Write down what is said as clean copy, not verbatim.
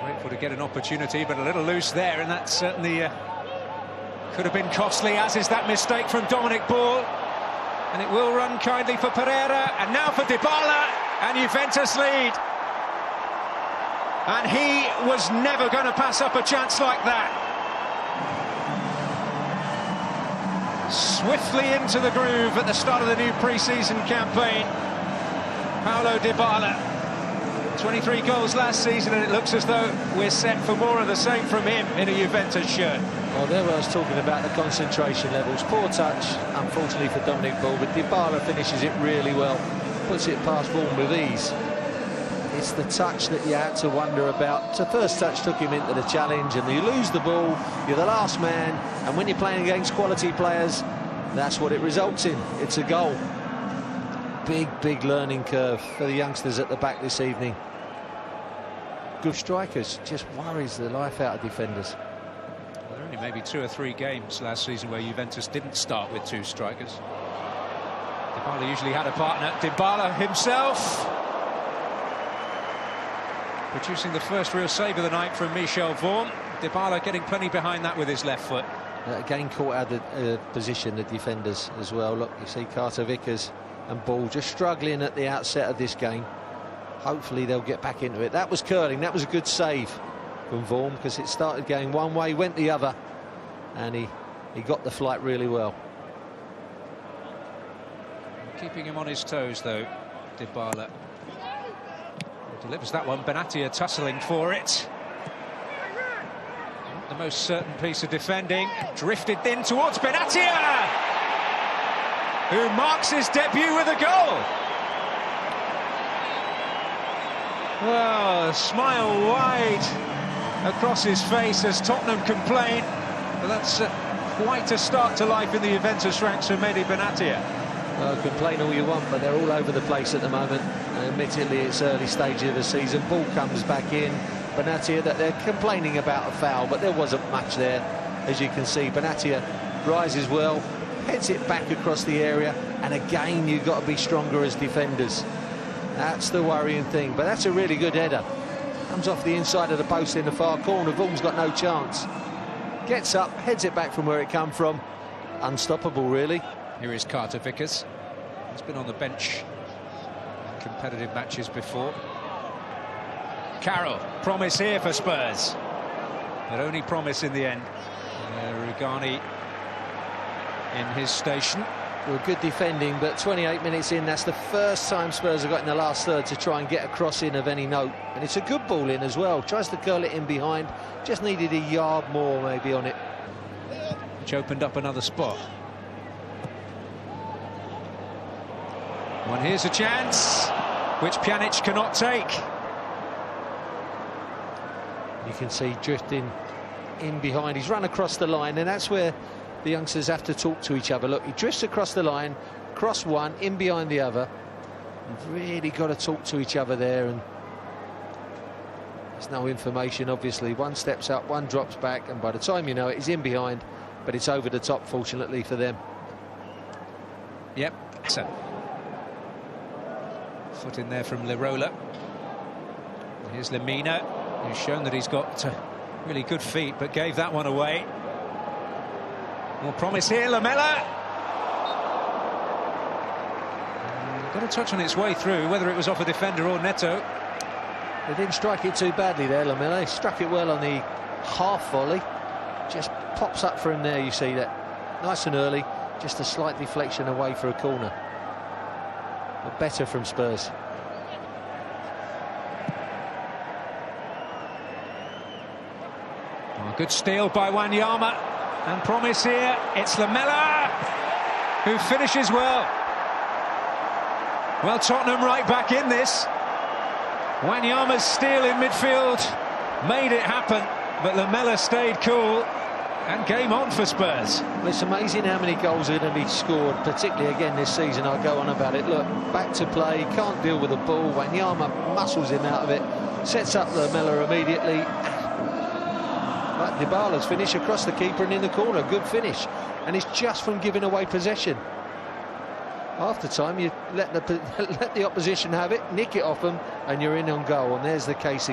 Grateful to get an opportunity, but a little loose there, and that certainly could have been costly, as is that mistake from Dominic Ball. And it will run kindly for Pereira, and now for Dybala, and Juventus lead. And he was never going to pass up a chance like that. Swiftly into the groove at the start of the new pre-season campaign. Paulo Dybala. 23 goals last season, and it looks as though we're set for more of the same from him in a Juventus shirt. Well, there I was talking about the concentration levels. Poor touch, unfortunately, for Dominic Ball, but Dybala finishes it really well. Puts it past Vaughan with ease. It's the touch that you had to wonder about. The first touch took him into the challenge, and you lose the ball, you're the last man, and when you're playing against quality players, that's what it results in. It's a goal. Big learning curve for the youngsters at the back this evening. Good strikers, just worries the life out of defenders. Well, there are only maybe 2 or 3 games last season where Juventus didn't start with 2 strikers. Dybala usually had a partner. Dybala himself producing the first real save of the night from Michel Vaughan. Dybala getting plenty behind that with his left foot. Again caught out of position, the defenders as well. Look, you see Carter Vickers and Ball just struggling at the outset of this game. Hopefully they'll get back into it. That was curling. That was a good save from Vaughan, because it started going one way, went the other, and he got the flight really well. Keeping him on his toes, though, Dybala. Delivers that one. Benatia tussling for it. Not the most certain piece of defending. Drifted in towards Benatia, who marks his debut with a goal. Well, a smile wide across his face as Tottenham complain. But that's quite a start to life in the Juventus ranks for Mehdi Benatia. Well, complain all you want, but they're all over the place at the moment. Admittedly, it's early stage of the season. Ball comes back in. Benatia, that they're complaining about a foul, but there wasn't much there, as you can see. Benatia rises well, heads it back across the area, and again you've got to be stronger as defenders. That's the worrying thing, but that's a really good header. Comes off the inside of the post in the far corner. Vaughan's got no chance. Gets up, heads it back from where it come from. Unstoppable, really. Here is Carter Vickers. He's been on the bench in competitive matches before. Carroll, promise here for Spurs, but only promise in the end. Rugani in his station. Well, good defending, but 28 minutes in, that's the first time Spurs have got in the last third to try and get a cross in of any note. And it's a good ball in as well. Tries to curl it in behind. Just needed a yard more maybe on it. Which opened up another spot. Well, here's a chance which Pjanic cannot take. You can see drifting in behind. He's run across the line, and that's where the youngsters have to talk to each other. Look, he drifts across the line, cross one, in behind the other. You've really got to talk to each other there, and there's no information, obviously. One steps up, one drops back, and by the time you know it, he's in behind, but it's over the top, fortunately for them. Yep. So, foot in there from Lirola. Here's Lemina, who's shown that he's got really good feet, but gave that one away. More promise here, Lamela. Got a touch on its way through, whether it was off a defender or Neto. They didn't strike it too badly there, Lamela. He struck it well on the half volley. Just pops up for him there, you see that. Nice and early, just a slight deflection away for a corner. But better from Spurs. Oh, good steal by Wanyama. And promise here, it's Lamela who finishes well. Well, Tottenham right back in this. Wanyama's steal in midfield made it happen, but Lamela stayed cool, and game on for Spurs. Well, it's amazing how many goals are going to be scored, particularly again this season. I'll go on about it. Look, back to play, can't deal with the ball. Wanyama muscles him out of it, sets up Lamela immediately. But Dybala's finish across the keeper and in the corner, good finish, and it's just from giving away possession. After time, you let the opposition have it, nick it off them, and you're in on goal. And there's the case again.